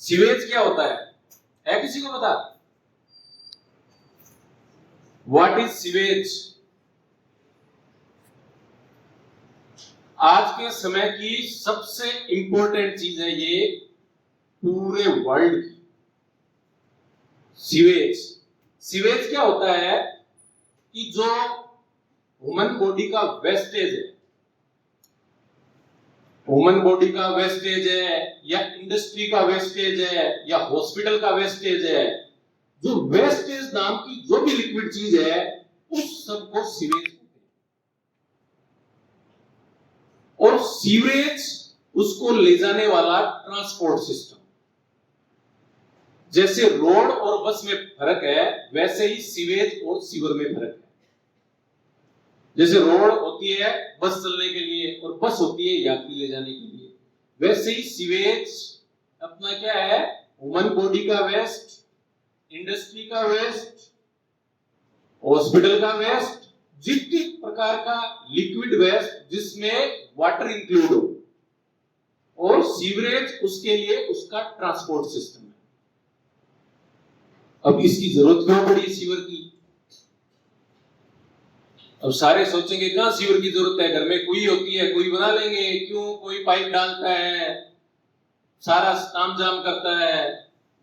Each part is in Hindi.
सीवेज क्या होता है किसी को पता? What is sewage? आज के समय की सबसे इंपॉर्टेंट चीज है ये पूरे वर्ल्ड की। सीवेज सीवेज क्या होता है कि जो ह्यूमन बॉडी का वेस्टेज है, ह्यूमन बॉडी का वेस्टेज है या इंडस्ट्री का वेस्टेज है या हॉस्पिटल का वेस्टेज है, जो वेस्टेज नाम की जो भी लिक्विड चीज है उस सबको सीवेज कहते हैं। और सीवेज उसको ले जाने वाला ट्रांसपोर्ट सिस्टम। जैसे रोड और बस में फर्क है वैसे ही सीवेज और सीवर में फर्क है। जैसे रोड होती है बस चलने के लिए और बस होती है यात्री ले जाने के लिए, वैसे ही सीवेज अपना क्या है, ह्यूमन बॉडी का वेस्ट, इंडस्ट्री का वेस्ट, हॉस्पिटल का वेस्ट, जितनी प्रकार का लिक्विड वेस्ट जिसमें वाटर इंक्लूड हो, और सीवरेज उसके लिए उसका ट्रांसपोर्ट सिस्टम है। अब इसकी जरूरत क्यों पड़ी सीवर की? अब सारे सोचेंगे कहां सीवर की जरूरत है, घर में कुई होती है, कुई बना लेंगे, क्यों कोई पाइप डालता है, सारा काम जाम करता है।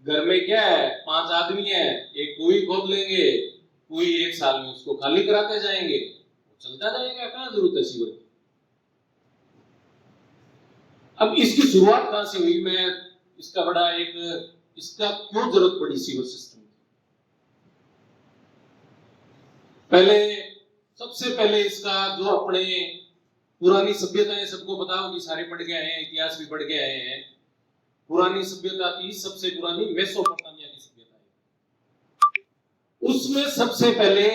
घर में क्या है, 5 आदमी है, एक कुई खोद लेंगे, कुई 1 साल में उसको खाली कराते जाएंगे, चलता जाएगा, कहां जरूरत है सीवर की? अब इसकी शुरुआत कहां से हुई, मैं इसका बड़ा एक इसका क्यों जरूरत पड़ी सीवर सिस्टम की? सबसे पहले इसका जो अपने पुरानी सभ्यताएं सबको पता होगी, सारे पढ़ के आए हैं, इतिहास भी पढ़ के आए हैं। पुरानी सभ्यता की सबसे पुरानी मेसोपोटामिया की सभ्यता है। उसमें सबसे पहले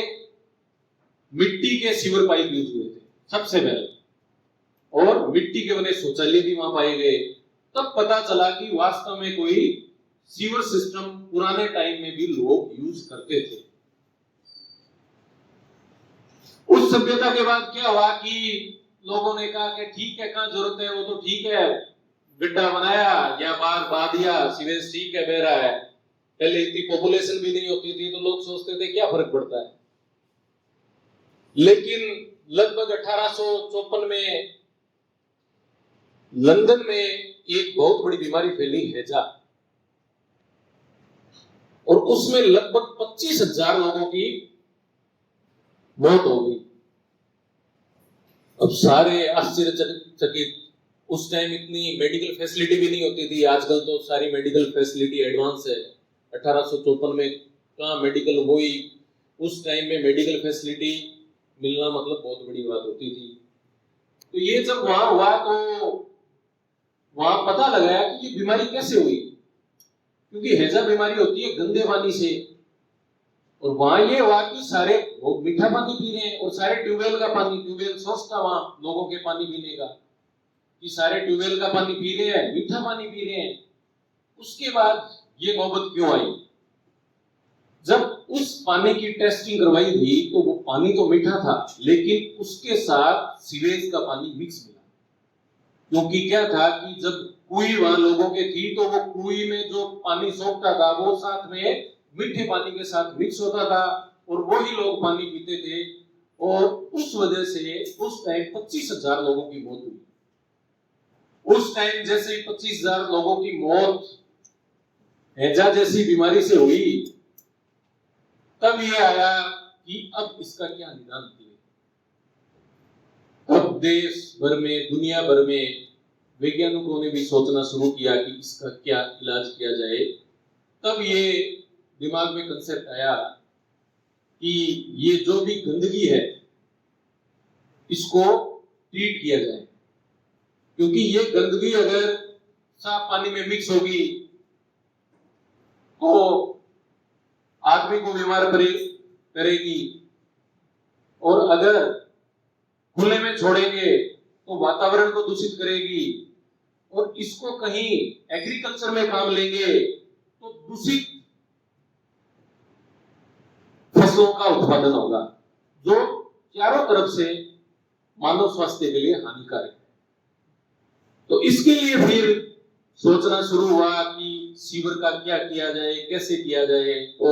मिट्टी के सीवर पाइप यूज हुए थे सबसे पहले, और मिट्टी के बने शौचालय भी वहां पाए गए। तब पता चला कि वास्तव में कोई सीवर सिस्टम पुराने टाइम में भी लोग यूज करते थे। उस सभ्यता के बाद क्या हुआ कि लोगों ने कहा कि ठीक है, कहां जरूरत है, वो तो ठीक है, गड्ढा बनाया या बार बा दिया, सीवेज ठीक है बह रहा है। पहले इतनी पॉपुलेशन भी नहीं होती थी तो लोग सोचते थे क्या फर्क पड़ता है। लेकिन लगभग 1854 में लंदन में एक बहुत बड़ी बीमारी फैली, हैजा, और उसमें लगभग 25,000 लोगों की मौत हो गई। अब सारे आश्चर्यचकित, उस टाइम इतनी मेडिकल फैसिलिटी भी नहीं होती थी, आजकल तो सारी मेडिकल फैसिलिटी एडवांस है। 1854 में कहां मेडिकल हुई, उस टाइम में मेडिकल फैसिलिटी मिलना मतलब बहुत बड़ी बात होती थी। तो ये जब वहां हुआ तो वहां पता लगाया कि ये बीमारी कैसे हुई, क्योंकि हैजा बीमारी होती है गंदे पानी से, और वहां ये हुआ कि सारे लोग मीठा पानी पी रहे हैं और सारे ट्यूबवेल का पानी, ट्यूबवेल सोर्स था वहां लोगों के पानी पीने का, कि सारे ट्यूबवेल का पानी पी रहे हैं, मीठा पानी पी रहे हैं। उसके बाद ये नौबत क्यों आई, जब उस पानी की टेस्टिंग करवाई थी तो वो पानी तो मीठा था लेकिन उसके साथ सीवेज का पानी मिक्स मिला। क्योंकि क्या था कि जब कुई वहां लोगों के थी तो वो कुई में जो पानी सोखता था वो साथ में मीठे पानी के साथ मिक्स होता था और वही लोग पानी पीते थे, और उस वजह से उस टाइम 25,000 लोगों की मौत हुई। उस टाइम जैसे 25,000 लोगों की मौत हैजा जैसी बीमारी से हुई, तब ये आया कि अब इसका क्या निदान किया। तब देश भर में, दुनिया भर में वैज्ञानिकों ने भी सोचना शुरू किया कि इसका क्या इलाज किया जाए। तब ये दिमाग में कंसेप्ट आया कि ये जो भी गंदगी है इसको ट्रीट किया जाए, क्योंकि ये गंदगी अगर साफ पानी में मिक्स होगी तो आदमी को बीमार करेगी, और अगर खुले में छोड़ेंगे तो वातावरण को दूषित करेगी, और इसको कहीं एग्रीकल्चर में काम लेंगे तो दूषित फसलों का उत्पादन होगा, जो चारों तरफ से मानव स्वास्थ्य के लिए हानिकारक है। तो इसके लिए फिर सोचना शुरू हुआ कि सीवर का क्या किया जाए, कैसे किया जाए। तो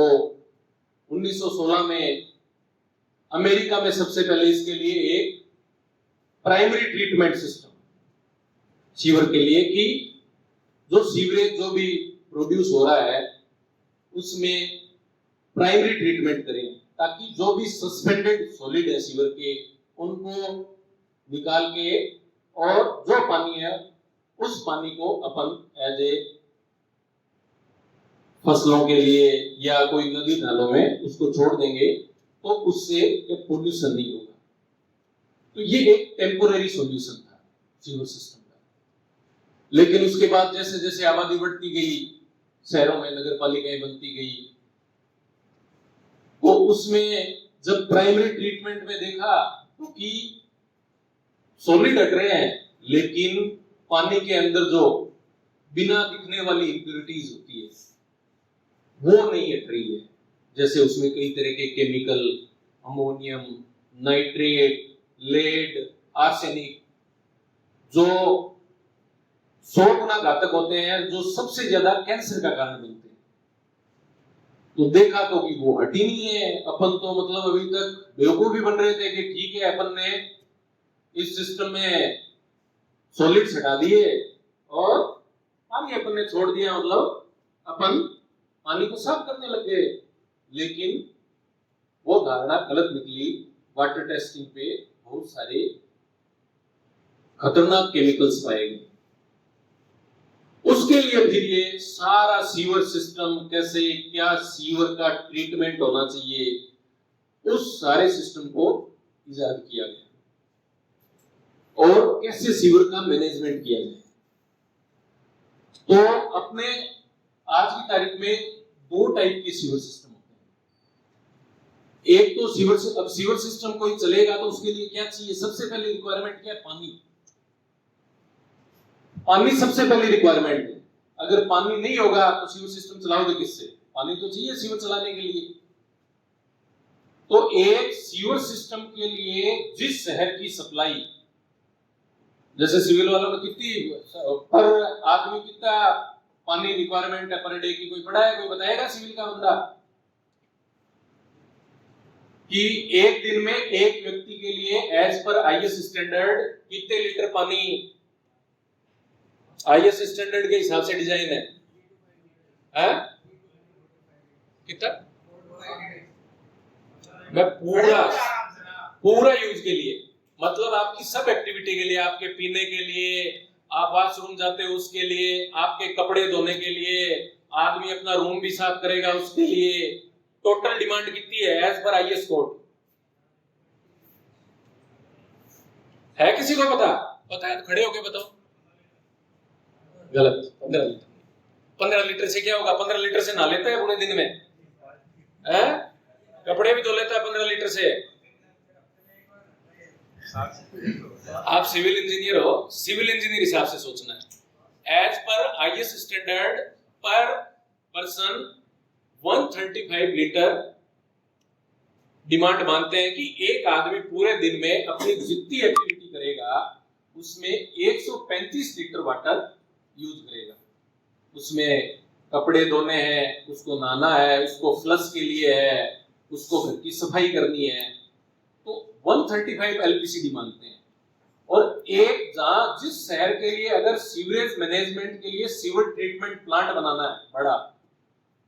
1916 में अमेरिका में सबसे पहले इसके लिए एक प्राइमरी ट्रीटमेंट सिस्टम सीवर के लिए, कि जो सीवरेज जो भी प्रोड्यूस हो रहा है उसमें प्राइमरी ट्रीटमेंट करें, ताकि जो भी सस्पेंडेड सॉलिड है सीवर के उनको निकाल के, और जो पानी है उस पानी को अपन एज ए फसलों के लिए या कोई नदी नालों में उसको छोड़ देंगे, तो उससे पोल्यूशन नहीं होगा। तो ये एक टेम्पोररी सॉल्यूशन था सीवर सिस्टम का। लेकिन उसके बाद जैसे जैसे आबादी बढ़ती गई, शहरों में नगर पालिकाएं बनती गई, तो उसमें जब प्राइमरी ट्रीटमेंट में देखा तो कि सॉलिड हट रहे हैं, लेकिन पानी के अंदर जो बिना दिखने वाली इंप्योरिटीज होती है वो नहीं हट रही है। जैसे उसमें कई तरह के chemical, ammonium, nitrate, lead, arsenic, जो 100 गुना घातक होते हैं, जो सबसे ज्यादा कैंसर का कारण बनते हैं। तो देखा तो कि वो हट ही नहीं है। अपन तो मतलब अभी तक बेवकूफ भी बन रहे थे कि ठीक है अपन ने इस सिस्टम में सॉलिड्स हटा दिए और पानी अपन ने छोड़ दिया, मतलब अपन पानी को साफ करने लग गए। लेकिन वो धारणा गलत निकली। वाटर टेस्टिंग पे बहुत सारे खतरनाक केमिकल्स पाए गए। उसके लिए फिर ये सारा सीवर सिस्टम, कैसे क्या सीवर का ट्रीटमेंट होना चाहिए, उस सारे सिस्टम को इजाद किया गया और कैसे सीवर का मैनेजमेंट किया जाए। तो अपने आज की तारीख में 2 टाइप के सीवर सिस्टम होते हैं। एक तो सीवर सिस्टम कोई चलेगा तो उसके लिए क्या चाहिए, सबसे पहले रिक्वायरमेंट क्या है, पानी। पानी सबसे पहली रिक्वायरमेंट है। अगर पानी नहीं होगा तो सीवर सिस्टम चलाओगे किससे? पानी तो चाहिए सीवर चलाने के लिए। तो एक सीवर सिस्टम के लिए जिस शहर की सप्लाई, जैसे सिविल वालों ने कितनी पर आदमी कितना पानी रिक्वायरमेंट है पर डे की, कोई पढ़ा है, कोई बताएगा सिविल का बंदा कि एक दिन में एक व्यक्ति के लिए एज पर आईएस स्टैंडर्ड कितने लीटर पानी आईएस स्टैंडर्ड के हिसाब से डिजाइन है? कितना? मैं पूरा यूज के लिए, मतलब आपकी सब एक्टिविटी के लिए, आपके पीने के लिए, आप वॉशरूम जाते हो उसके लिए, आपके कपड़े धोने के लिए, आदमी अपना रूम भी साफ करेगा उसके लिए, टोटल डिमांड कितनी है एज पर आईएस कोड? है किसी को पता? पता है तो खड़े होके बताओ। गलत। 15 लीटर। 15 लीटर से क्या होगा? 15 लीटर से नहा लेता है पूरे दिन में, है? कपड़े भी धो लेता है 15 लीटर से। आप सिविल इंजीनियर हो, सिविल इंजीनियर हिसाब से सोचना है। एज पर आईएस स्टैंडर्ड पर पर्सन 135 लीटर डिमांड मानते हैं कि एक आदमी पूरे दिन में अपनी जितनी एक्टिविटी करेगा उसमें 135 लीटर वाटर यूज करेगा। उसमें कपड़े धोने हैं, उसको नहाना है, उसको फ्लश के लिए है, उसको घर की सफाई करनी है, तो 135 एलपीसीडी मानते हैं। और एक जहां जिस शहर के लिए अगर सीवरेज मैनेजमेंट के लिए सीवर ट्रीटमेंट प्लांट बनाना है बड़ा,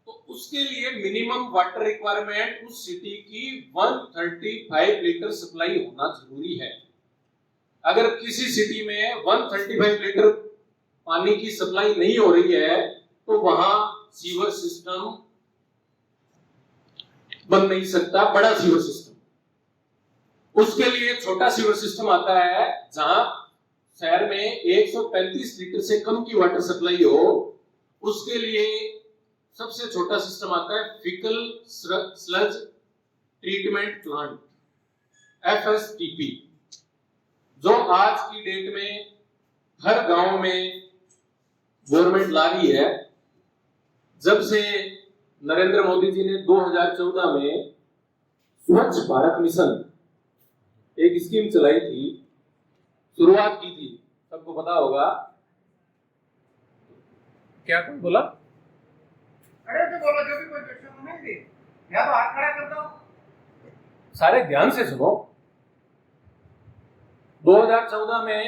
तो उसके लिए मिनिमम वाटर रिक्वायरमेंट उस सिटी की 135 लीटर सप्लाई होना जरूरी है। अगर किसी सिटी में 135 लीटर पानी की सप्लाई नहीं हो रही है तो वहां सीवर सिस्टम बन नहीं सकता, बड़ा सीवर सिस्टम। उसके लिए छोटा सीवर सिस्टम आता है जहां शहर में 135 लीटर से कम की वाटर सप्लाई हो। उसके लिए सबसे छोटा सिस्टम आता है फिकल स्लज ट्रीटमेंट प्लांट, एफएसटीपी, जो आज की डेट में हर गांव में गवर्नमेंट ला रही है। जब से नरेंद्र मोदी जी ने 2014 में स्वच्छ भारत मिशन एक स्कीम चलाई थी, शुरुआत की थी, सबको पता होगा। क्या कोई बोला? अरे तो बोलो, जो भी कोई क्वेश्चन नहीं थी, या तो हाथ खड़ा करता हूँ। सारे ध्यान से सुनो। 2014 में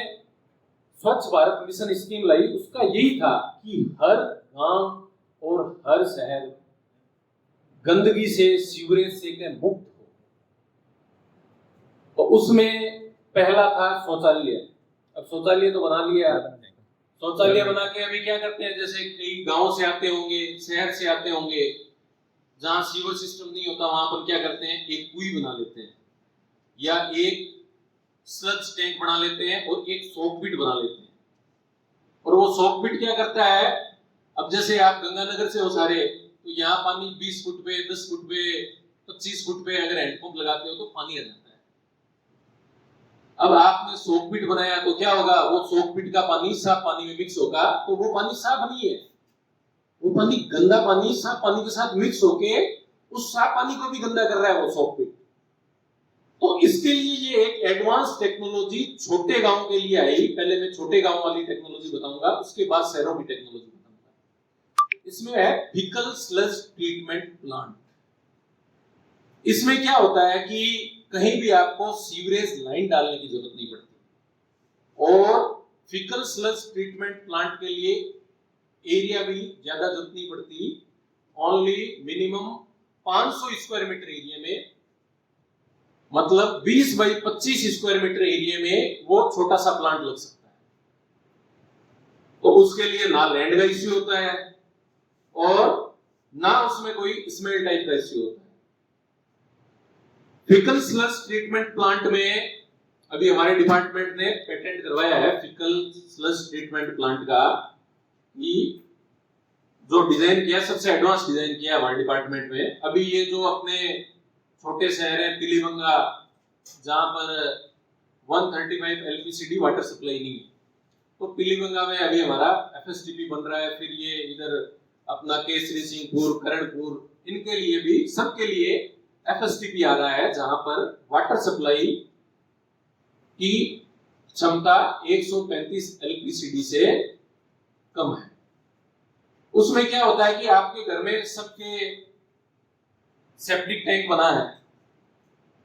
स्वच्छ भारत मिशन स्कीम लाई, उसका यही था कि हर गांव और हर शहर गंदगी से, सीवरेज से मुक्त हो। तो उसमें पहला था शौचालय। अब शौचालय तो बना लिया, शौचालय बना के अभी क्या करते हैं, जैसे कई गांव से आते होंगे, शहर से आते होंगे, जहां सीवर सिस्टम नहीं होता, वहां पर क्या करते हैं, एक कुई बना लेते हैं या एक स्लज टैंक बना लेते हैं और एक सोक पिट बना लेते हैं। और वो सोक पिट क्या करता है, अब जैसे आप गंगानगर से हो सारे, तो यहाँ पानी 20 फुट पे, 10 फुट पे, 25 फुट पे अगर हैंडपंप लगाते हो तो पानी आ जाता है। अब आपने सोक पिट बनाया तो क्या होगा, वो सोक पिट का पानी साफ पानी में मिक्स होगा, तो वो पानी साफ नहीं है, वो पानी गंदा पानी साफ पानी के साथ मिक्स होके उस साफ पानी को भी गंदा कर रहा है वो सोक पिट। तो इसके लिए ये एक एडवांस टेक्नोलॉजी छोटे गांव के लिए आई। पहले मैं छोटे गांव वाली टेक्नोलॉजी बताऊंगा, उसके बाद शहरों की टेक्नोलॉजी बताऊंगा। इसमें है फीकल स्लज ट्रीटमेंट प्लांट। इसमें क्या होता है कि कहीं भी आपको सीवरेज लाइन डालने की जरूरत नहीं पड़ती और फीकल स्लज ट्रीटमेंट प्लांट के लिए एरिया भी ज्यादा जरूरत नहीं पड़ती। Only minimum 500 square metre area में, मतलब 20 बाई 25 स्क्वायर मीटर एरिया में वो छोटा सा प्लांट लग सकता है। तो उसके लिए ना लैंड का इश्यू होता है और ना उसमें कोई स्मेल टाइप का इश्यू होता है। फीकल स्लज ट्रीटमेंट प्लांट में अभी हमारे डिपार्टमेंट ने पेटेंट करवाया है फीकल स्लज ट्रीटमेंट प्लांट का, कि जो डिजाइन किया, सबसे एडवांस डिजाइन किया हमारे डिपार्टमेंट में। अभी ये जो अपने छोटे शहर है पीलीबंगा, जहां पर 135 एलपीसीडी वाटर सप्लाई नहीं है, तो पीलीबंगा में अभी हमारा एफएसटीपी बन रहा है। फिर ये इधर अपना केसरी सिंहपुर, करणपुर, इनके लिए भी, सबके लिए एफएसटीपी आ रहा है, जहां पर वाटर सप्लाई की क्षमता 135 एलपीसीडी से कम है। उसमें क्या होता है कि आपके घर में सबके सेप्टिक टैंक बना है।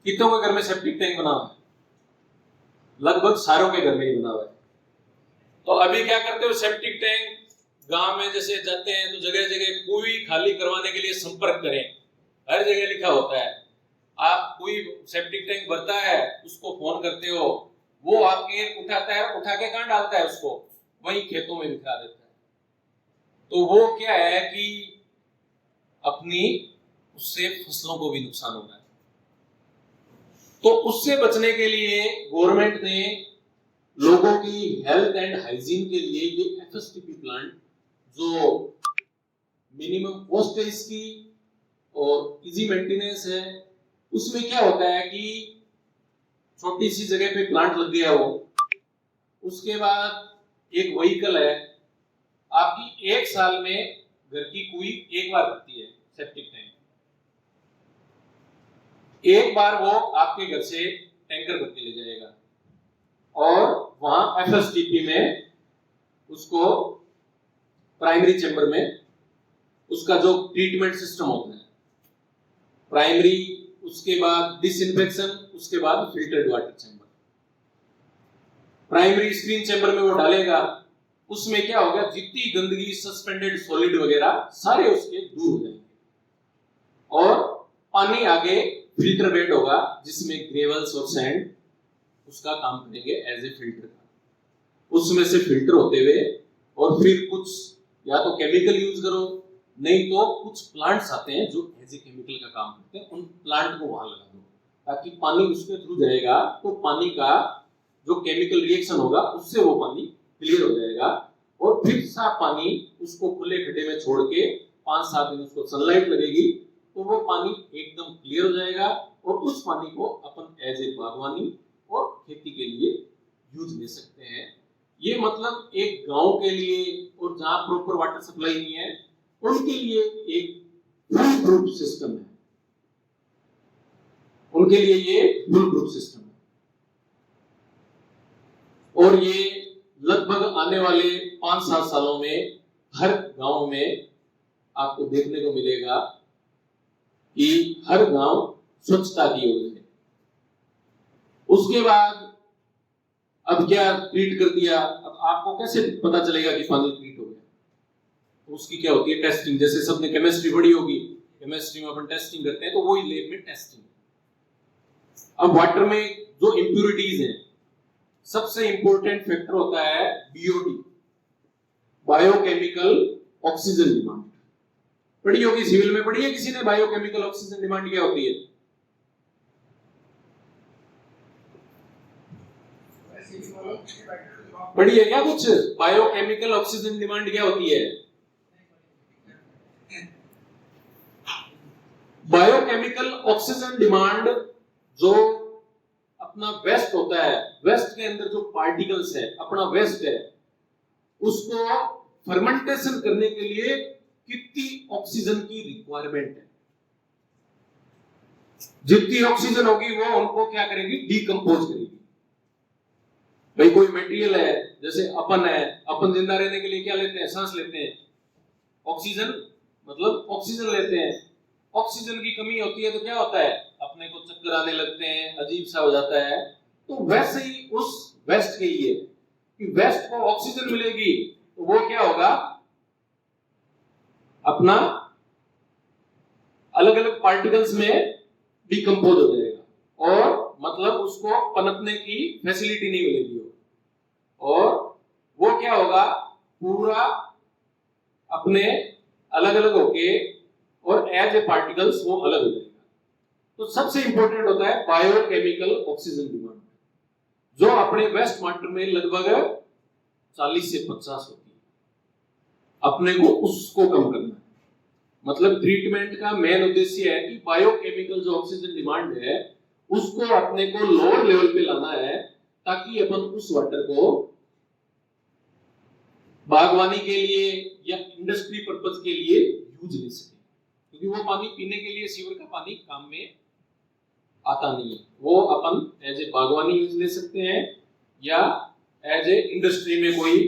कितनों के घर में सेप्टिक टैंक बना हुआ है? लगभग सारों के घर में ही बना हुआ है। तो अभी क्या करते हो, सेप्टिक टैंक गांव में जैसे जाते हैं तो जगह जगह कुई खाली करवाने के लिए संपर्क करें, हर जगह लिखा होता है। आप कोई सेप्टिक टैंक भरता है, उसको फोन करते हो, वो आपके उठाता है, उठा के कहां डालता है, उसको वहीं खेतों में बिखरा देता है। तो वो क्या है कि अपनी उससे फसलों को भी नुकसान हो रहा है। तो उससे बचने के लिए गवर्नमेंट ने लोगों की हेल्थ एंड हाइजीन के लिए ये एफएसटीपी प्लांट, जो मिनिमम कॉस्ट है इसकी और इजी मेंटेनेंस है, उसमें क्या होता है कि छोटी सी जगह पे प्लांट लग गया हो, उसके बाद एक व्हीकल है, आपकी एक साल में घर की कुई एक बार भरती है सेप्टिक टैंक, एक बार वो आपके घर से टैंकर भर के ले जाएगा और वहां एफएसटीपी में उसको प्राइमरी चैम्बर में उसका जो ट्रीटमेंट सिस्टम होता है, प्राइमरी, उसके बाद डिसइंफेक्शन, उसके बाद filtered water chamber. Primary screen chamber में वो डालेगा, उसमें क्या होगा, जितनी गंदगी, सस्पेंडेड सॉलिड वगैरह सारे उसके दूर हो जाएंगे और पानी आगे फिल्टर बेड होगा, जिसमें ग्रेवल्स और सैंड उसका काम करेंगे एज ए फिल्टर का। उसमें से फिल्टर होते हुए और फिर कुछ या तो केमिकल यूज करो, नहीं तो कुछ प्लांट्स आते हैं जो एज ए केमिकल का काम करते हैं, उन प्लांट को वहां लगा दो, ताकि पानी उसके थ्रू जाएगा तो पानी का जो केमिकल रिएक्शन होगा उससे वो पानी क्लियर हो जाएगा और फिर साफ पानी उसको खुले खड्डे में छोड़ के 5-7 दिन उसको सनलाइट लगेगी तो वो पानी एकदम क्लियर हो जाएगा और उस पानी को अपन एज ए बागवानी और खेती के लिए यूज ले सकते हैं। ये मतलब एक गांव के लिए और जहां प्रॉपर वाटर सप्लाई नहीं है उनके लिए एक फुल प्रूफ सिस्टम है, उनके लिए ये फुल प्रूफ सिस्टम है। और ये लगभग आने वाले 5-7 सालों में हर गांव में आपको देखने को मिलेगा कि हर गांव स्वच्छता की ओर है। उसके बाद अब क्या ट्रीट कर दिया, अब आपको कैसे पता चलेगा कि पानी ट्रीट हो गया? तो उसकी क्या होती है टेस्टिंग। जैसे सबने केमिस्ट्री पढ़ी होगी, केमिस्ट्री में अपन टेस्टिंग करते हैं, तो वही लैब में टेस्टिंग। अब वाटर में जो इंप्योरिटीज हैं, सबसे इंपॉर्टेंट फैक्टर होता है बीओडी, बायोकेमिकल ऑक्सीजन डिमांड। पढ़ी होगी, सिविल में पढ़ी है किसी ने बायोकेमिकल ऑक्सीजन डिमांड क्या होती है? पढ़ी है क्या कुछ? बायोकेमिकल ऑक्सीजन डिमांड क्या होती है? बायोकेमिकल ऑक्सीजन डिमांड जो अपना वेस्ट होता है, वेस्ट के अंदर जो पार्टिकल्स है, अपना वेस्ट है, उसको फर्मेंटेशन करने के लिए कितनी ऑक्सीजन की रिक्वायरमेंट है। जितनी ऑक्सीजन होगी वो उनको क्या करेगी? डिकम्पोज करेगी। भाई कोई मटेरियल है, जैसे अपन है, अपन जिंदा रहने के लिए क्या लेते हैं? सांस लेते हैं, ऑक्सीजन, मतलब ऑक्सीजन लेते हैं। ऑक्सीजन की कमी होती है तो क्या होता है? अपने को चक्कर आने लगते हैं, अजीब सा हो जाता है। तो वैसे ही उस वेस्ट के लिए कि वेस्ट को ऑक्सीजन मिलेगी तो वो क्या होगा? अपना अलग अलग पार्टिकल्स में डिकम्पोज हो जाएगा और मतलब उसको पनपने की फैसिलिटी नहीं मिलेगी और वो क्या होगा? पूरा अपने अलग अलग होके और एज ए पार्टिकल्स वो अलग हो जाएगा। तो सबसे इंपॉर्टेंट होता है बायोकेमिकल ऑक्सीजन डिमांड, जो अपने वेस्ट वाटर में लगभग 40 से 50 होती है। अपने को उसको कम करना है। मतलब ट्रीटमेंट का मेन उद्देश्य है कि बायोकेमिकल जो ऑक्सीजन डिमांड है उसको अपने को लोअर लेवल पे लाना है, ताकि अपन उस वाटर को बागवानी के लिए या इंडस्ट्री पर्पस के लिए यूज ले सके। क्योंकि वो पानी पीने के लिए सीवर का पानी काम में आता नहीं है, वो अपन एज ए बागवानी यूज ले सकते हैं या एज ए इंडस्ट्री में कोई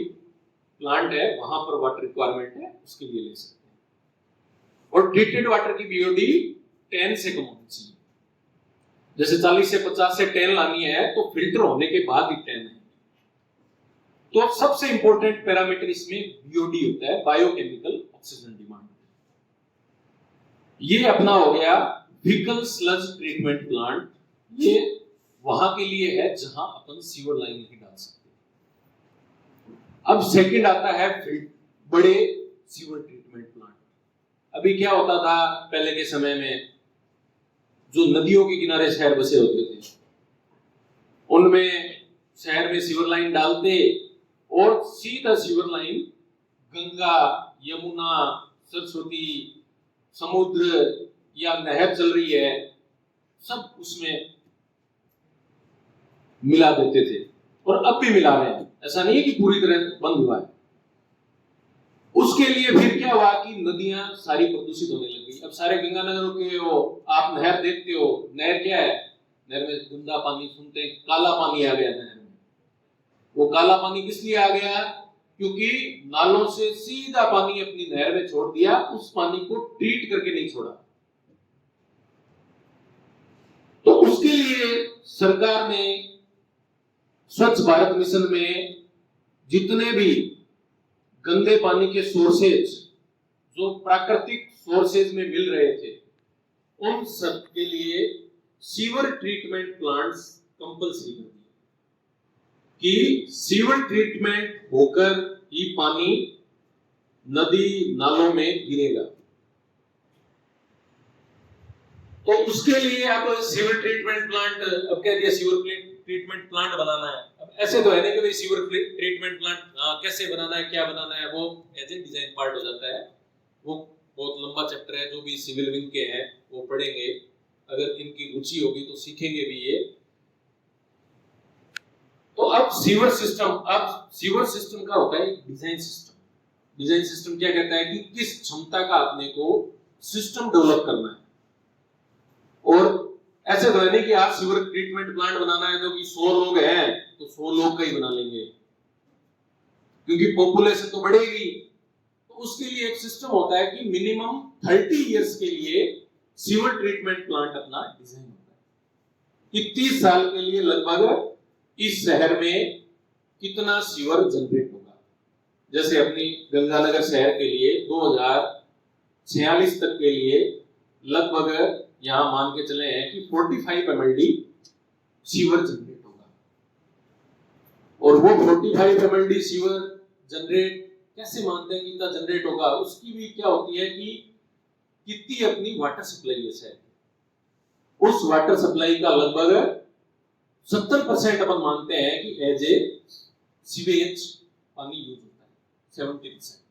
प्लांट है वहां पर वाटर रिक्वायरमेंट है उसके लिए ले सकते हैं। और ट्रीटेड वाटर की बीओडी 10 से कम होनी चाहिए। जैसे 40 से 50 से 10 लानी है तो फिल्टर होने के बाद ही 10 है। तो सबसे इंपॉर्टेंट पैरामीटर इसमें बीओडी होता है, बायोकेमिकल ऑक्सीजन डिमांड। ये अपना हो गया व्हीकल स्लज ट्रीटमेंट प्लांट। ये वहां के लिए है जहां अपन सीवर लाइन नहीं डाल सकते। अब सेकंड आता है बड़े सीवर ट्रीटमेंट प्लांट। अभी क्या होता था पहले के समय में, जो नदियों के किनारे शहर बसे होते थे, उनमें शहर में सीवर लाइन डालते और सीधा सीवर लाइन गंगा, यमुना, सरस्वती, समुद्र या नहर चल रही है, सब उसमें मिला देते थे और अब भी मिला रहे हैं। ऐसा नहीं है कि पूरी तरह बंद हुआ है। उसके लिए फिर क्या हुआ कि नदियां सारी प्रदूषित होने लगी। अब सारे गंगानगर के हो, आप नहर देखते हो, नहर क्या है? नहर में गंदा पानी, सुनते हैं काला पानी आ गया नहर में। वो काला पानी किस लिए आ गया? क्योंकि नालों से सीधा पानी अपनी नहर में छोड़ दिया, उस पानी को ट्रीट करके नहीं छोड़ा। तो उसके लिए सरकार ने स्वच्छ भारत मिशन में जितने भी गंदे पानी के सोर्सेज जो प्राकृतिक सोर्सेज में मिल रहे थे, उन सब के लिए सीवर ट्रीटमेंट प्लांट्स कंपल्सरी कर दिए कि सीवर ट्रीटमेंट होकर ही पानी नदी नालों में गिरेगा। तो उसके लिए अब सीवर ट्रीटमेंट प्लांट, अब कह दिया सीवर ट्रीटमेंट प्लांट बनाना है। अब ऐसे तो है नहीं कि भाई सीवर ट्रीटमेंट प्लांट कैसे बनाना है, क्या बनाना है, वो एज ए डिजाइन पार्ट हो जाता है। वो बहुत लंबा चैप्टर है, जो भी सिविल विंग के हैं वो पढ़ेंगे, अगर इनकी रुचि होगी तो सीखेंगे भी ये। तो अब सीवर सिस्टम का होता है डिजाइन सिस्टम। डिजाइन सिस्टम क्या कहता है कि किस क्षमता का अपने को सिस्टम डेवलप करना है। और ऐसे तो है नहीं कि आज सीवर ट्रीटमेंट प्लांट बनाना है तो कि 100 लोग हैं तो 100 लोग का ही बना लेंगे, क्योंकि पॉपुलेशन तो बढ़ेगी। तो उसके लिए एक सिस्टम होता है कि मिनिमम 30 इयर्स के लिए सीवर ट्रीटमेंट प्लांट अपना डिजाइन होता है कि 30 साल के लिए लगभग इस शहर में कितना सीवर जनरेट होगा। जैसे अपनी गंगानगर शहर के लिए 2046 तक के लिए लगभग यहां मान के चले हैं कि 45 MLD सीवर जनरेट होगा। और वो 45 MLD सीवर जनरेट कैसे मानते हैं कि इतना जनरेट होगा, उसकी भी क्या होती है कि कितनी अपनी वाटर सप्लाई है शहर, उस वाटर सप्लाई का लगभग 70% अपन मानते हैं कि एज ए सीवेज पानी यूज होता है। 70%,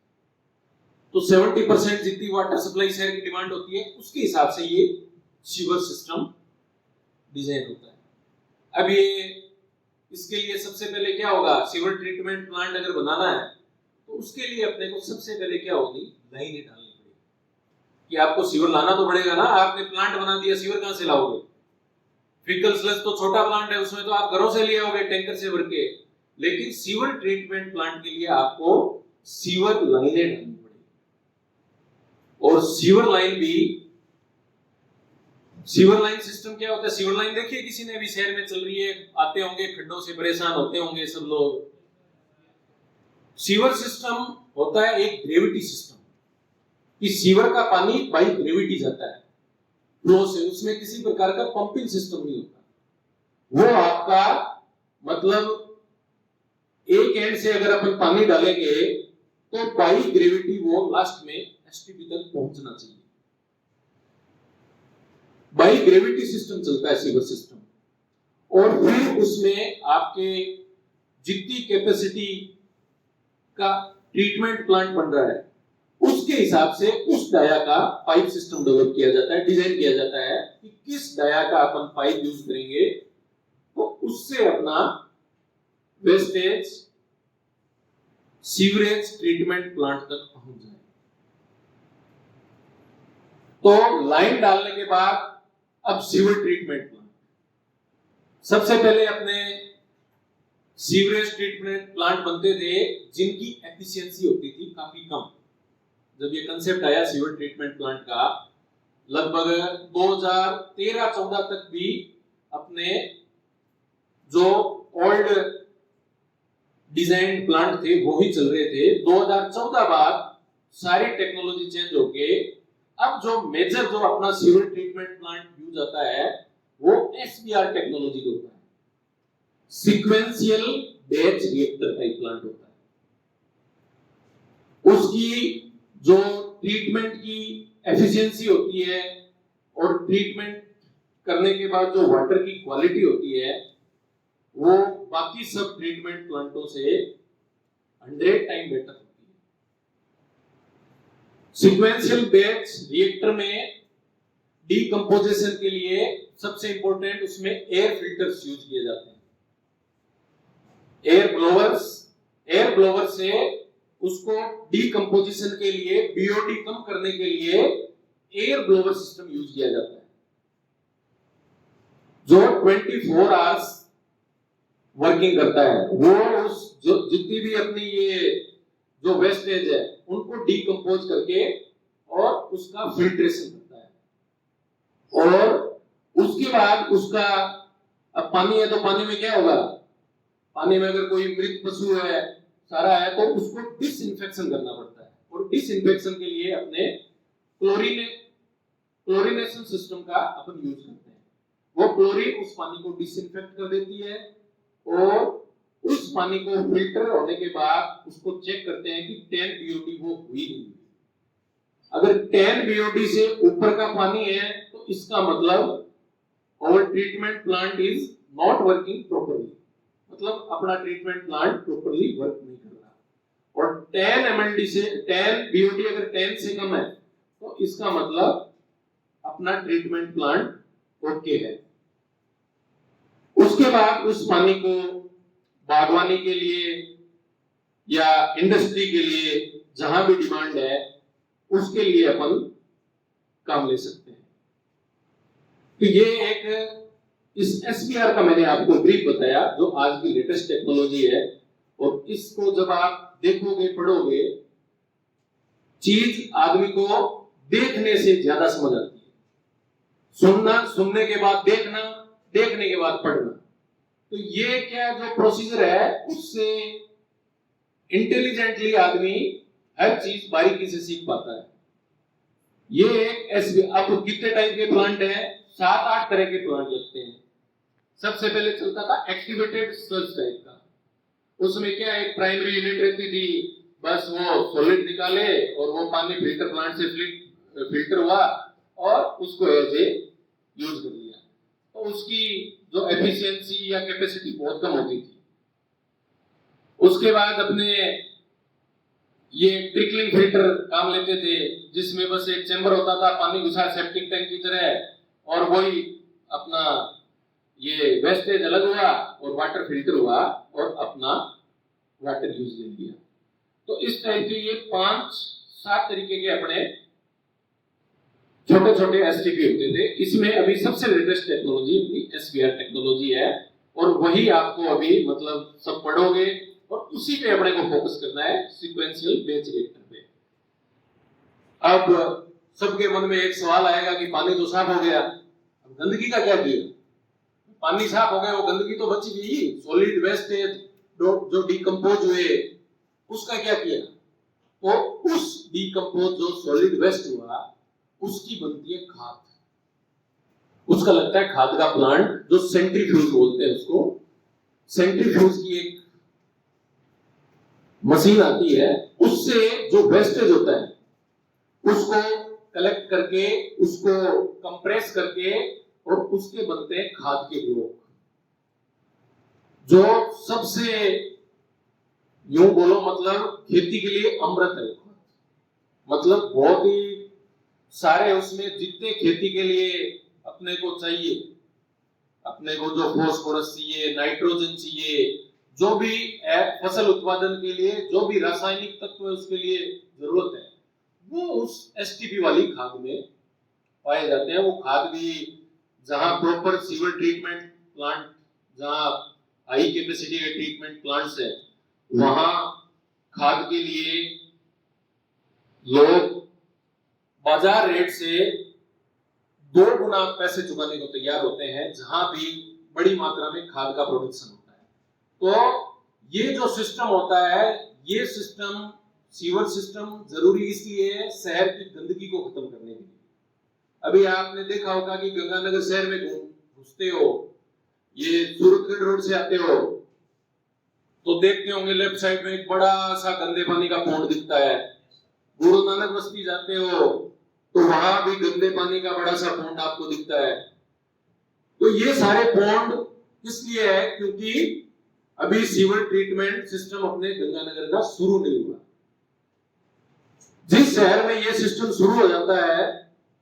तो 70% जितनी वाटर सप्लाई शहर की डिमांड होती है उसके हिसाब से ये सीवर सिस्टम डिजाइन होता है। अब ये इसके लिए सबसे पहले क्या होगा, सीवर ट्रीटमेंट प्लांट अगर बनाना है तो उसके लिए अपने को सबसे पहले क्या होगी, लाइनें डालनी पड़ेगी कि आपको सीवर लाना तो पड़ेगा ना। आपने प्लांट बना दिया, सीवर कहां से लाओगे? फीकल स्लज तो छोटा प्लांट है, उसमें तो आप घरों से ले आओगे टैंकर से भर के, लेकिन सीवर ट्रीटमेंट प्लांट के लिए आपको सीवर लाइनें डालनी पड़ेगी। और सीवर लाइन सिस्टम क्या होता है? सीवर लाइन देखिए किसी ने भी शहर में चल रही है, आते होंगे खड्डों से परेशान होते होंगे सब लोग। सीवर सिस्टम होता है एक ग्रेविटी सिस्टम कि सीवर का पानी बाई ग्रेविटी जाता है फ्लो से, उसमें किसी प्रकार का पंपिंग सिस्टम नहीं होता। वो आपका मतलब एक एंड से अगर अपन पानी डालेंगे तो बाई ग्रेविटी वो लास्ट में एसटीपी तक पहुंचना चाहिए। बाई ग्रेविटी सिस्टम चलता है सीवर सिस्टम। और फिर उसमें आपके जितनी कैपेसिटी का ट्रीटमेंट प्लांट बन रहा है उसके हिसाब से उस डाया का पाइप सिस्टम डेवलप किया जाता है, डिजाइन किया जाता है कि किस डाया का अपन पाइप यूज करेंगे तो उससे अपना वेस्टेज सीवरेज ट्रीटमेंट प्लांट तक पहुंच जाए। तो लाइन डालने के बाद अब सीवर ट्रीटमेंट प्लांट, सबसे पहले अपने सीवरेज ट्रीटमेंट प्लांट बनते थे जिनकी एफिशिएंसी होती थी काफी कम। जब ये कंसेप्ट आया सीवर ट्रीटमेंट प्लांट का, लगभग 2013-14 तक भी अपने जो ओल्ड डिजाइन प्लांट थे वो ही चल रहे थे। 2014 बाद सारी टेक्नोलॉजी चेंज होके अब जो मेजर जो अपना सीवर ट्रीटमेंट प्लांट यूज आता है वो एसबीआर टेक्नोलॉजी का होता है, sequential batch reactor type plant होता है। उसकी जो ट्रीटमेंट की एफिशिएंसी होती है और ट्रीटमेंट करने के बाद जो वाटर की क्वालिटी होती है वो बाकी सब ट्रीटमेंट प्लांटों से 100 टाइम बेटर होती है। सीक्वेंशियल बैच रिएक्टर में डीकंपोजिशन के लिए सबसे इंपॉर्टेंट उसमें एयर फिल्टर्स यूज किए जाते हैं। एयर ब्लोवर से उसको डीकंपोजिशन के लिए, बीओडी कम करने के लिए एयर ब्लोवर सिस्टम यूज किया जाता है जो 24 आवर्स वर्किंग करता है। वो उस जो जितनी भी अपनी ये जो वेस्टेज है उनको डीकंपोज करके और उसका फिल्ट्रेशन करता है। और उसके बाद उसका, अब पानी है तो पानी में क्या होगा, पानी में अगर कोई मृत पशु है सारा है तो उसको डिसइंफेक्शन करना पड़ता है। और डिसइंफेक्शन के लिए अपने क्लोरीनेशन सिस्टम का अपन यूज करते हैं। वो क्लोरीन उस पानी को डिसइंफेक्ट कर देती है और उस पानी को फिल्टर होने के बाद उसको चेक करते हैं कि 10 BOD वो हुई नहीं। अगर 10 BOD से ऊपर का पानी है तो इसका मतलब our treatment plant is not working properly, मतलब अपना ट्रीटमेंट प्लांट प्रॉपर्ली वर्क नहीं कर रहा। और 10 MLD से 10 BOD अगर 10 से कम है तो इसका मतलब अपना ट्रीटमेंट प्लांट ओके है। उसके बाद उस पानी को बागवानी के लिए या इंडस्ट्री के लिए जहां भी डिमांड है उसके लिए अपन काम ले सकते हैं। तो ये एक इस एसबीआर का मैंने आपको ब्रीफ बताया जो आज की लेटेस्ट टेक्नोलॉजी है। और इसको जब आप देखोगे पढ़ोगे चीज आदमी को देखने से ज्यादा समझ आती है। सुनना, सुनने के बाद देखना, देखने के बाद पढ़ना, तो ये क्या जो प्रोसीजर है उससे इंटेलिजेंटली आदमी हर चीज बारीकी से सीख पाता है। ये अब कितने टाइप के प्लांट हैं? 7-8 तरह के प्लांट लगते हैं। सबसे पहले चलता था एक्टिवेटेड सर्च टाइप का। उसमें क्या एक प्राइमरी यूनिट रहती थी, बस वो सॉलिड निकाले और वो पानी फिल्टर प्लांट से फिल्टर हुआ और उसको एज ए यूज कर लिया। तो उसकी जो एफिशिएंसी या कैपेसिटी बहुत कम होती थी। उसके बाद अपने ये ट्रिकलिंग फिल्टर काम लेते थे, जिसमें बस एक चैम्बर होता था, पानी घुसा सेप्टिक टैंक की तरह, और वही अपना ये वेस्टेज अलग हुआ और वाटर फिल्टर हुआ और अपना वाटर यूज ले लिया। तो इस टाइप के ये 5-7 तरीके के अपने छोटे छोटे एसटीपी होते थे। इसमें अभी सबसे लेटेस्ट टेक्नोलॉजी अपनी एसवीआर टेक्नोलॉजी है, और वही आपको अभी मतलब सब पढ़ोगे और उसी पे अपने को फोकस करना है, सीक्वेंशियल बेच रिएक्टर पे। अब सबके मन में एक सवाल आएगा कि पानी तो साफ हो गया, अब गंदगी का क्या किया? पानी साफ हो गया, वो गंदगी तो बची गई, सॉलिड वेस्टेज जो डिकम्पोज हुए उसका क्या किया? तो उस डिकम्पोज जो सॉलिड वेस्ट हुआ उसकी बनती है खाद। उसका लगता है खाद का प्लांट, जो सेंट्रीफ्यूज बोलते हैं उसको। सेंट्रीफ्यूज की एक मशीन आती है, उससे जो वेस्टेज होता है उसको कलेक्ट करके, उसको कंप्रेस करके, और उसके बनते हैं खाद के ब्लॉक, जो सबसे यूं बोलो मतलब खेती के लिए अमृत है। मतलब बहुत ही सारे उसमें जितने खेती के लिए अपने को चाहिए, अपने को जो फास्फोरस चाहिए, नाइट्रोजन चाहिए, जो भी फसल उत्पादन के लिए जो भी रासायनिक तत्व है उसके लिए जरूरत है, वो उस एसटीपी वाली खाद में पाए जाते हैं। वो खाद भी जहां प्रॉपर सीवर ट्रीटमेंट प्लांट, जहां हाई कैपेसिटी के ट्रीटमेंट प्लांट्स है, वहां खाद के लिए लोग बाजार रेट से 2 गुना पैसे चुकाने को तैयार होते हैं, जहां भी बड़ी मात्रा में खाद का प्रोडक्शन होता है। तो ये जो सिस्टम होता है, ये सिस्टम, सीवर सिस्टम जरूरी इसलिए है शहर की गंदगी को खत्म करने के लिए। अभी आपने देखा होगा कि गंगानगर शहर में घुसते हो, ये सूरतगढ़ रोड से आते हो, तो देखते होंगे लेफ्ट साइड में एक बड़ा सा गंदे पानी का पॉन्ड दिखता है। गुरु नानक बस्ती जाते हो तो वहां भी गंदे पानी का बड़ा सा पॉन्ड आपको दिखता है। तो ये सारे पॉन्ड इसलिए है क्योंकि अभी सीवर ट्रीटमेंट सिस्टम अपने गंगानगर का शुरू नहीं हुआ। जिस शहर में ये सिस्टम शुरू हो जाता है,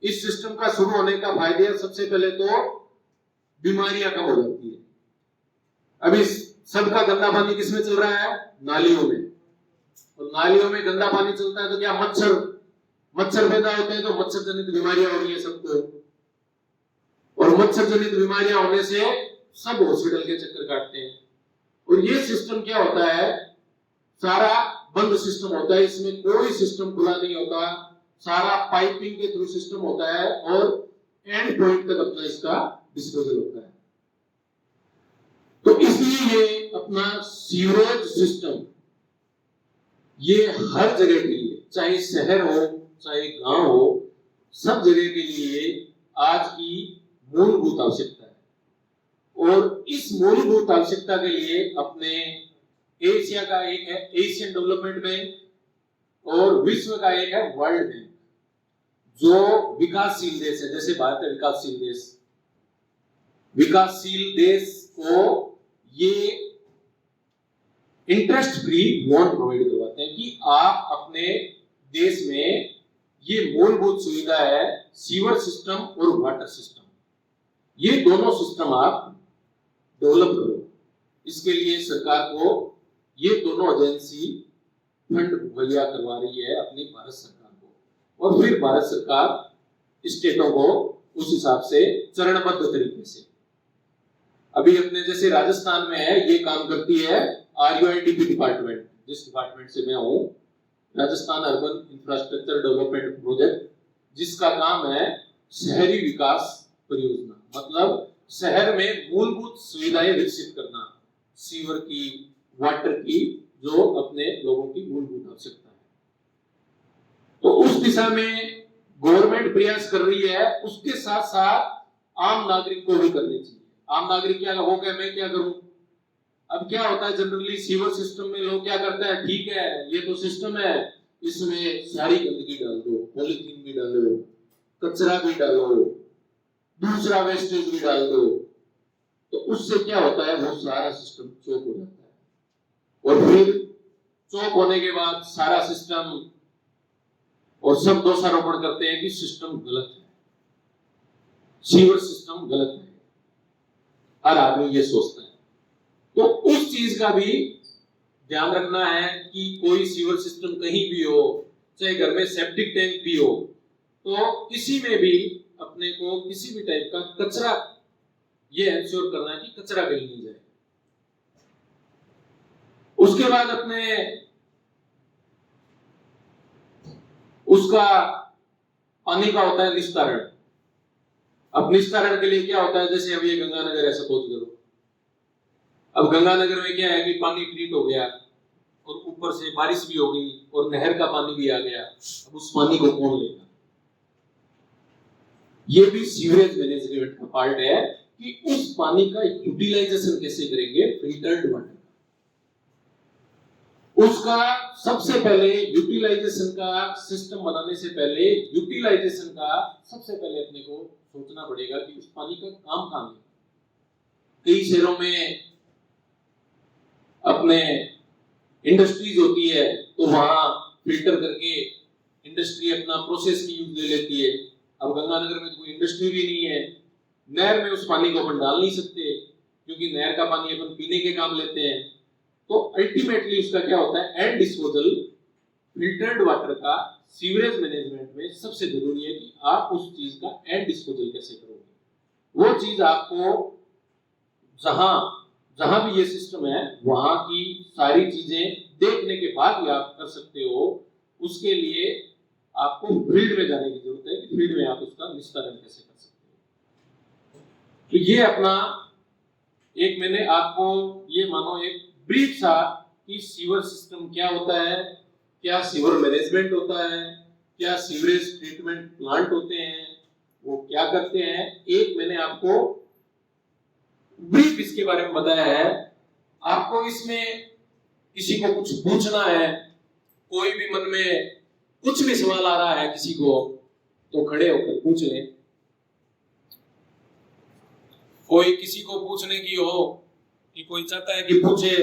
इस सिस्टम का शुरू होने का फायदा सबसे पहले तो बीमारियां कम हो जाती है। अभी सबका गंदा पानी किसमें चल रहा है? नालियों में। और नालियों में गंदा पानी चलता है तो क्या मच्छर पैदा होते हैं, तो मच्छर जनित बीमारियां हो रही है सबको, और मच्छर जनित बीमारियां होने से सब हॉस्पिटल के चक्कर काटते हैं। और ये सिस्टम क्या होता है, सारा बंद सिस्टम होता है, इसमें कोई सिस्टम खुला नहीं होता, सारा पाइपिंग के थ्रू सिस्टम होता है, और एंड पॉइंट तक अपना इसका डिस्पोजल होता है। तो इसलिए ये अपना सीवरेज सिस्टम ये हर जगह के लिए, चाहे शहर हो चाहे गांव हो, सब जगह के लिए आज की मूलभूत आवश्यकता है। और इस मूलभूत आवश्यकता के लिए अपने एशिया का एक है एशियन डेवलपमेंट बैंक, और विश्व का एक है वर्ल्ड बैंक, जो विकासशील देश है। जैसे भारत है विकासशील देश, विकासशील देश को ये इंटरेस्ट फ्री लोन प्रोवाइड करवाते हैं कि आप अपने देश में ये मूलभूत सुविधा है, सीवर सिस्टम और वाटर सिस्टम, ये दोनों सिस्टम आप डेवलप करो। इसके लिए सरकार को ये दोनों एजेंसी फंड मुहैया करवा रही है अपनी भारत सरकार को, और फिर भारत सरकार स्टेटों को उस हिसाब से चरणबद्ध तरीके से, अभी अपने जैसे राजस्थान में है, ये काम करती है आरयूआईडीपी डिपार्टमेंट, जिस डिपार्टमेंट से मैं हूं, Rajasthan urban infrastructure development project, जिसका काम है शहरी विकास परियोजना, मतलब शहर में मूलभूत सुविधाएं विकसित करना, सीवर की, वाटर की, जो अपने लोगों की मूलभूत आवश्यकता है। तो उस दिशा में गवर्नमेंट प्रयास कर रही है, उसके साथ साथ आम नागरिक को भी करनी चाहिए। आम नागरिक क्या हो गया, मैं क्या करूं? अब क्या होता है जनरली सीवर सिस्टम में लोग क्या करते हैं, ठीक है ये तो सिस्टम है, इसमें सारी गंदगी डाल दो, पॉलीथीन भी डालो, कचरा भी डालो, दूसरा वेस्टेज भी डाल दो, तो उससे क्या होता है, वो सारा सिस्टम चौक हो जाता है। और फिर चौक होने के बाद सारा सिस्टम, और सब दोषारोपण करते हैं कि सिस्टम गलत है, सीवर सिस्टम गलत है, हर आदमी ये सोचता है। तो उस चीज का भी ध्यान रखना है कि कोई सीवर सिस्टम कहीं भी हो, चाहे घर में सेप्टिक टैंक भी हो, तो किसी में भी अपने को किसी भी टाइप का कचरा, ये एंश्योर करना है कि कचरा कहीं नहीं जाए। उसके बाद अपने उसका पानी का होता है निस्तारण। अब निस्तारण के लिए क्या होता है, जैसे अब ये गंगानगर है सपोज करो, अब गंगानगर में क्या है कि पानी ट्रीट हो गया और ऊपर से बारिश भी हो गई और नहर का पानी भी आ गया, अब उस पानी को कौन लेगा? ये भी सीवरेज मैनेजमेंट का पार्ट है कि उस पानी का यूटिलाइजेशन कैसे करेंगे, फिल्टर्ड वाटर। उसका सबसे पहले यूटिलाइजेशन का सिस्टम बनाने से पहले यूटिलाइजेशन का सबसे पहले अपने को सोचना पड़ेगा कि उस पानी का काम कहां है। कई शहरों में अपने इंडस्ट्रीज होती है, तो वहां फिल्टर करके इंडस्ट्री अपना प्रोसेस की यूज ले लेती है। अब गंगानगर में तो कोई इंडस्ट्री भी नहीं है, नहर में उस पानी को अपन डाल नहीं सकते, क्योंकि नहर का पानी अपन पीने के काम लेते हैं। तो अल्टीमेटली उसका क्या होता है, एंड डिस्पोजल फिल्टर्ड वाटर का सीवरेज मैनेजमेंट में सबसे जरूरी है कि आप उस चीज का एंड डिस्पोजल कैसे करोगे। वो चीज आपको जहां भी ये सिस्टम है वहां की सारी चीजें देखने के बाद ही आप कर सकते हो। उसके लिए आपको फील्ड में जाने की जरूरत है कि फील्ड में आप उसका निस्तारण कैसे कर सकते हो। तो ये अपना एक मैंने आपको ये मानो एक ब्रीफ सा कि सीवर सिस्टम क्या होता है, क्या सीवर मैनेजमेंट होता है, क्या सीवरेज ट्रीटमेंट प्लांट होते हैं, वो क्या करते हैं, एक मैंने आपको ब्रीफ इसके बारे में बताया है। आपको इसमें किसी को कुछ पूछना है, कोई भी मन में कुछ भी सवाल आ रहा है किसी को, तो खड़े होकर पूछ ले। कोई किसी को पूछने की हो कि कोई चाहता है कि पूछे।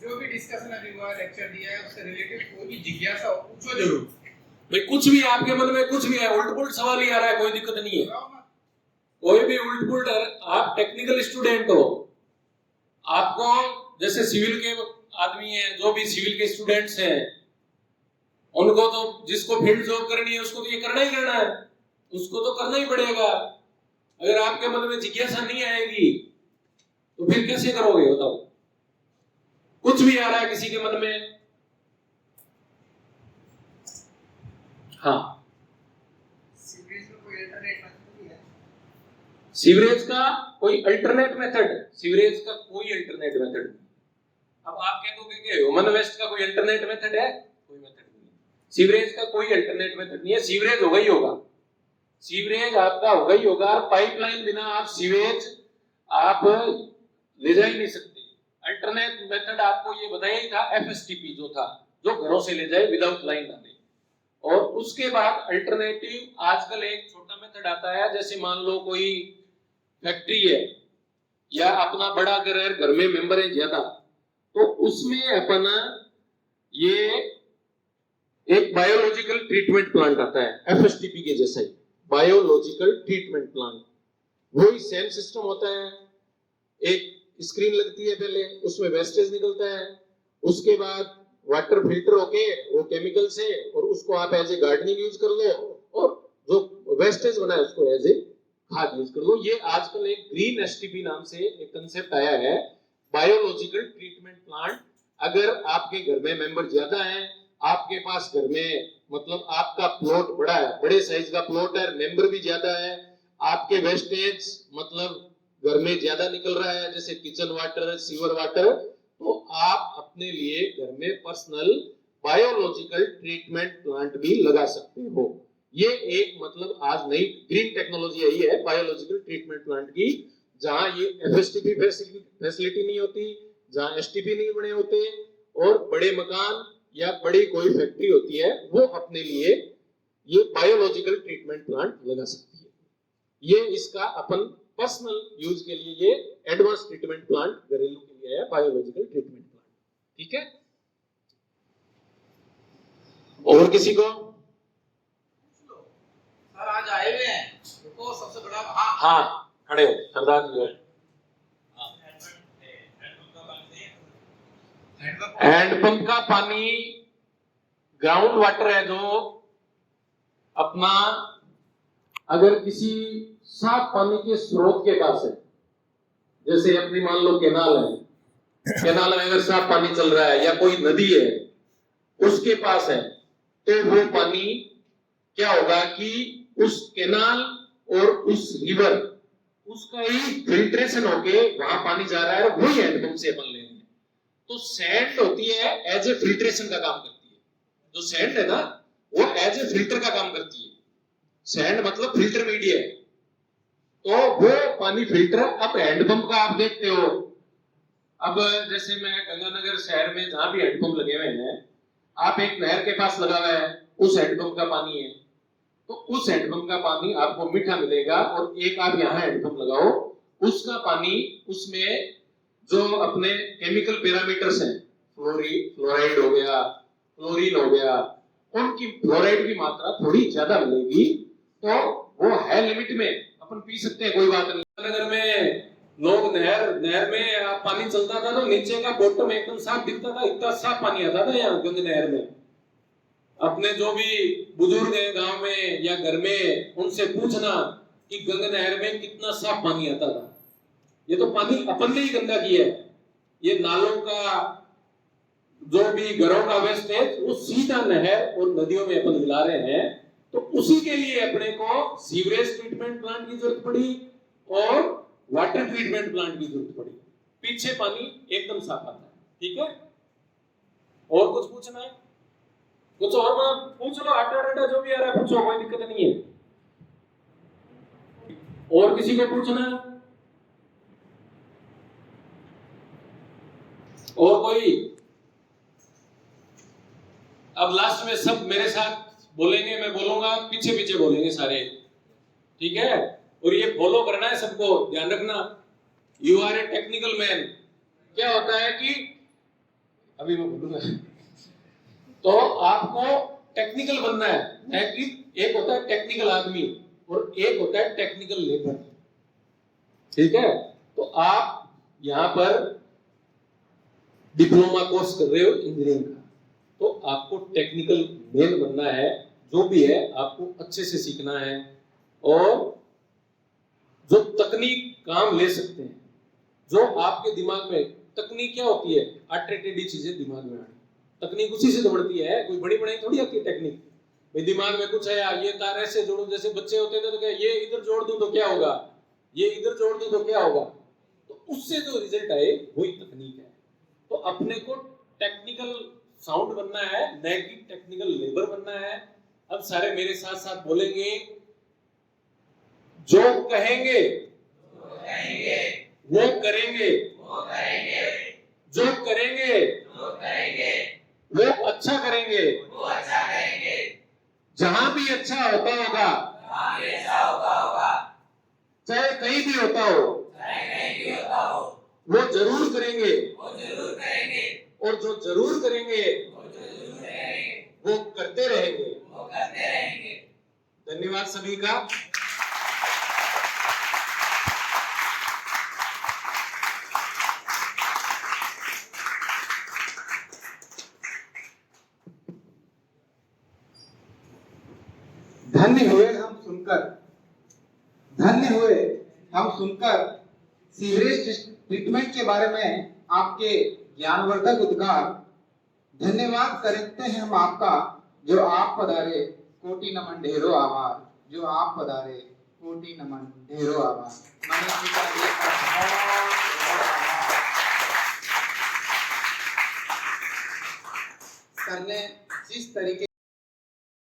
जो भी डिस्कशन अभी हुआ, लेक्चर दिया है, उससे रिलेटेड कोई भी जिज्ञासा हो पूछो जरूर। भाई कुछ भी आपके मन में कुछ भी है, उल्ट पुल्ट सवाल ही आ रहा है, कोई दिक्कत नहीं है, कोई भी उल्ट पुल्ट। आप टेक्निकल स्टूडेंट हो, आपको जैसे सिविल के आदमी हैं, जो भी सिविल के स्टूडेंट्स हैं, उनको तो जिसको फील्ड जॉब करनी है उसको तो ये करना ही करना है, उसको तो करना ही पड़ेगा। अगर आपके मन में जिज्ञासा नहीं आएगी तो फिर कैसे करोगे बताओ। कुछ भी आ रहा है किसी के मन में, हाँ सीवरेज का कोई अल्टरनेट मेथड, सीवरेज का कोई अल्टरनेट मेथड नहीं। अब आप कह दोगे कि ह्यूमन वेस्ट का कोई अल्टरनेट मेथड है, कोई मेथड नहीं। सीवरेज का कोई अल्टरनेट मेथड नहीं है, सीवरेज होगा ही होगा, सीवरेज आपका होगा ही होगा। पाइपलाइन बिना आप सीवेज आप ले जा ही नहीं सकते। अल्टरनेट मेथड आपको ये बताया ही था, एफएसटीपी जो था, जो घरों से ले जाए विदाउट लाइन डाले। और उसके बाद अल्टरनेटिव आजकल एक छोटा मेथड आता है, जैसे मान लो कोई फैक्ट्री है या अपना बड़ा घर में मेंबर है ज्यादा, तो उसमें अपन ये एक बायोलॉजिकल ट्रीटमेंट प्लांट आता है, एफएसटीपी के जैसा ही बायोलॉजिकल ट्रीटमेंट प्लांट। वही सेम सिस्टम होता है, एक स्क्रीन लगती है पहले, उसमें वेस्टेज निकलता है, उसके बाद वाटर फिल्टर होके वो केमिकल से, और उसको आप एज ए गार्डनिंग यूज कर लो, और जो वेस्टेज बना है उसको एज ए खाद यूज कर लो। ये आजकल एक ग्रीन एसटीपी नाम से एक कंसेप्ट आया है, बायोलॉजिकल ट्रीटमेंट प्लांट, अगर आपके घर में मेंबर ज्यादा हैं, आपके पास घर में मतलब आपका प्लॉट बड़ा है, बड़े साइज का प्लॉट है, मेंबर भी ज्यादा है, आपके वेस्टेज मतलब घर में ज्यादा निकल रहा है, जैसे किचन वाटर, सीवर वाटर, तो आप अपने लिए घर में पर्सनल बायोलॉजिकल ट्रीटमेंट प्लांट भी लगा सकते हो। ये एक मतलब आज नई ग्रीन टेक्नोलॉजी आई है बायोलॉजिकल ट्रीटमेंट प्लांट की, जहां ये एफएसटीपी फैसिलिटी नहीं होती, जहां एसटीपी नहीं बने होते, और बड़े मकान या बड़ी कोई फैक्ट्री होती है वो अपने लिए ये बायोलॉजिकल ट्रीटमेंट प्लांट लगा सकती है। ये इसका अपन पर्सनल यूज के लिए ये एडवांस ट्रीटमेंट प्लांट घरेलू के लिए है, बायोलॉजिकल ट्रीटमेंट प्लांट। ठीक है, और किसी को? सर आज आए हुए हैं, देखो सबसे बड़ा हाँ खड़े हो सरदार जी। हैंडपंप का पानी ग्राउंड वाटर है, जो अपना अगर किसी साफ पानी के स्रोत के पास है, जैसे अपनी मान लो केनाल है, केनाल में अगर साफ पानी चल रहा है, या कोई नदी है उसके पास है, तो वो पानी क्या होगा कि उस केनाल और उस रिवर उसका ही फिल्ट्रेशन होके वहां पानी जा रहा है, वही हैंडपंप से अपन लेंगे। तो सैंड होती है एज ए फिल्ट्रेशन का काम करती है, जो सैंड है ना वो एज ए फिल्टर का काम करती है। सैंड मतलब फिल्टर मीडिया है, तो वो पानी फिल्टर। अब हैंडपंप का आप देखते हो, अब जैसे मैं गंगानगर शहर में जहां भी हैंडपंप लगे हुए हैं, आप एक नहर के पास लगा हुआ है, उस हैंडपंप का पानी है, तो उस हैंडपंप का पानी आपको मीठा मिलेगा। और एक आप यहाँ हैंडपंप लगाओ, उसका पानी उसमें जो अपने केमिकल पैरामीटर्स हैं, फ्लोराइड हो गया, फ्लोरीन हो गया, उनकी फ्लोराइड की मात्रा थोड़ी ज्यादा मिलेगी, तो वो है लिमिट में, अपन पी सकते हैं, कोई बात नहीं। नगर में लोग नहर में पानी चलता था तो नीचे का बॉटम एकदम साफ दिखता था, इतना साफ पानी आता था यहाँ गंगा नहर में। अपने जो भी बुजुर्ग हैं गांव में या घर में, उनसे पूछना कि गंगा नहर में कितना साफ पानी आता था। ये तो पानी अपन ने ही गंदा किया है। ये नालों का जो भी घरों का वेस्ट है वो सीधा नहर और नदियों में अपन मिला रहे हैं, तो उसी के लिए अपने को सीवरेज ट्रीटमेंट प्लांट की जरूरत पड़ी और वाटर ट्रीटमेंट प्लांट की जरूरत पड़ी। पीछे पानी एकदम साफ आता है। ठीक है, और कुछ पूछना है? कुछ और बात पूछ लो, आटा डाटा जो भी आ रहा है पूछो, कोई दिक्कत नहीं है। और किसी को पूछना है? और कोई? अब लास्ट में सब मेरे साथ बोलेंगे, मैं बोलूंगा, पीछे पीछे बोलेंगे सारे। ठीक है, और ये फॉलो करना है सबको, ध्यान रखना। You are a technical man. क्या होता है कि अभी मैं बोलूंगा, तो आपको टेक्निकल बनना है कि एक होता है टेक्निकल आदमी और एक होता है टेक्निकल लेबर। ठीक है, तो आप यहां पर डिप्लोमा कोर्स कर रहे हो इंजीनियरिंग का, तो आपको टेक्निकल मैन बनना है। जो भी है आपको अच्छे से सीखना है, और जो तकनीक काम ले सकते हैं, जो आपके दिमाग में तकनीक क्या होती है, अट्रैक्टिव चीजें दिमाग में आनी, तकनीक उसी से तो बढ़ती है, कोई बड़ी बड़ी थोड़ी आती है टेक्निक। भाई दिमाग में कुछ है, ये तार ऐसे जोड़ो, जैसे बच्चे होते थे तो क्या ये इधर जोड़ दूं तो क्या होगा, ये इधर जोड़ दूं तो क्या होगा, तो उससे जो रिजल्ट आए वही तकनीक है। तो अपने को टेक्निकल साउंड बनना है, न कि टेक्निकल लेबर बनना है। अब सारे मेरे साथ साथ बोलेंगे, जो कहेंगे वो करेंगे, जो करेंगे वो अच्छा करेंगे, जहां भी अच्छा होता होगा, चाहे कहीं भी होता हो, वो जरूर करेंगे, और जो जरूर करेंगे वो करते रहेंगे। धन्यवाद सभी का। धन्य हुए हम सुनकर, धन्य हुए हम सुनकर सीवरेज ट्रीटमेंट के बारे में आपके ज्ञानवर्धक उद्गार। धन्यवाद करते हैं हम आपका, जो आप पधारे, कोटि नमन ढेरों आभार। जो आप पधारे, कोटि नमन ढेरों आभार। मनीष जी का एक बहुत आभार। सर ने जिस तरीके